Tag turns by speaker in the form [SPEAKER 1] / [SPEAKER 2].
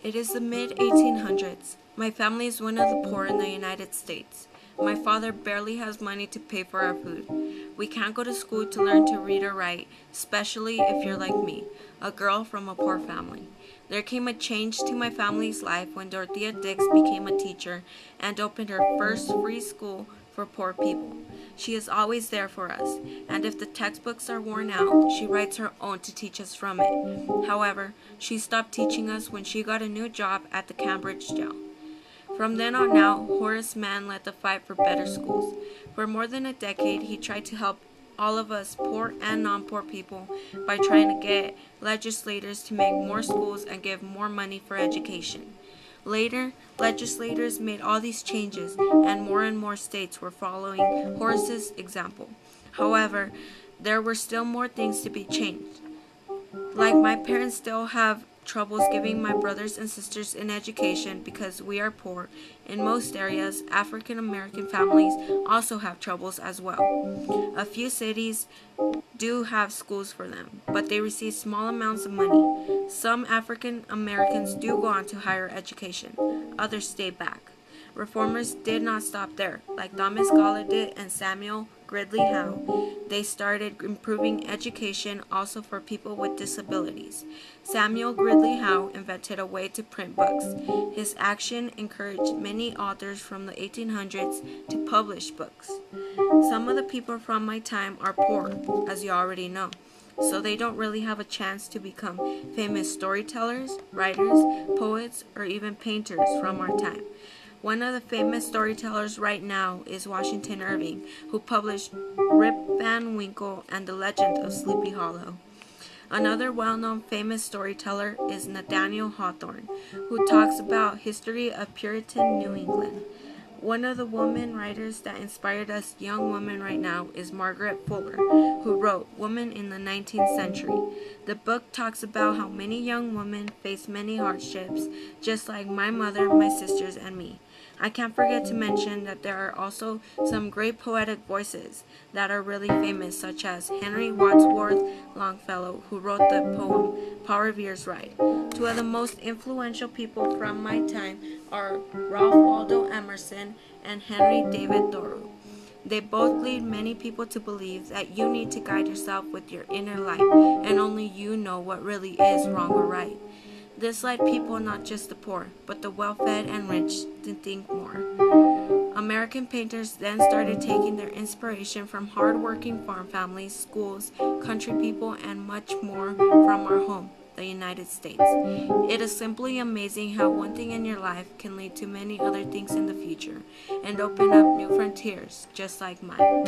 [SPEAKER 1] It is the mid-1800s. My family is one of the poor in the United States. My father barely has money to pay for our food. We can't go to school to learn to read or write, especially if you're like me, a girl from a poor family. There came a change to my family's life when Dorothea Dix became a teacher and opened her first free school for poor people. She is always there for us, and if the textbooks are worn out, she writes her own to teach us from it. However, she stopped teaching us when she got a new job at the Cambridge jail. From then on out, Horace Mann led the fight for better schools. For more than a decade, he tried to help all of us poor and non-poor people by trying to get legislators to make more schools and give more money for education. Later, legislators made all these changes, and more states were following Horace's example. However, there were still more things to be changed. Like my parents still have troubles giving my brothers and sisters an education because we are poor. In most areas, African American families also have troubles as well. A few cities do have schools for them, but they receive small amounts of money. Some African Americans do go on to higher education, others stay back. Reformers did not stop there, like Thomas Gallaudet and Samuel Gridley Howe. They started improving education also for people with disabilities. Samuel Gridley Howe invented a way to print books. His action encouraged many authors from the 1800s to publish books. Some of the people from my time are poor, as you already know, so they don't really have a chance to become famous storytellers, writers, poets, or even painters from our time. One of the famous storytellers right now is Washington Irving, who published Rip Van Winkle and the Legend of Sleepy Hollow. Another well-known famous storyteller is Nathaniel Hawthorne, who talks about history of Puritan New England. One of the women writers that inspired us young women right now is Margaret Fuller, who wrote Woman in the 19th Century. The book talks about how many young women face many hardships, just like my mother, my sisters, and me. I can't forget to mention that there are also some great poetic voices that are really famous, such as Henry Wadsworth Longfellow, who wrote the poem Power Veers Ride. Two of the most influential people from my time are Ralph Waldo Emerson and Henry David Thoreau. They both lead many people to believe that you need to guide yourself with your inner light, and only you know what really is wrong or right. This led people, not just the poor, but the well-fed and rich, to think more. American painters then started taking their inspiration from hard-working farm families, schools, country people, and much more from our home, the United States. It is simply amazing how one thing in your life can lead to many other things in the future and open up new frontiers, just like mine.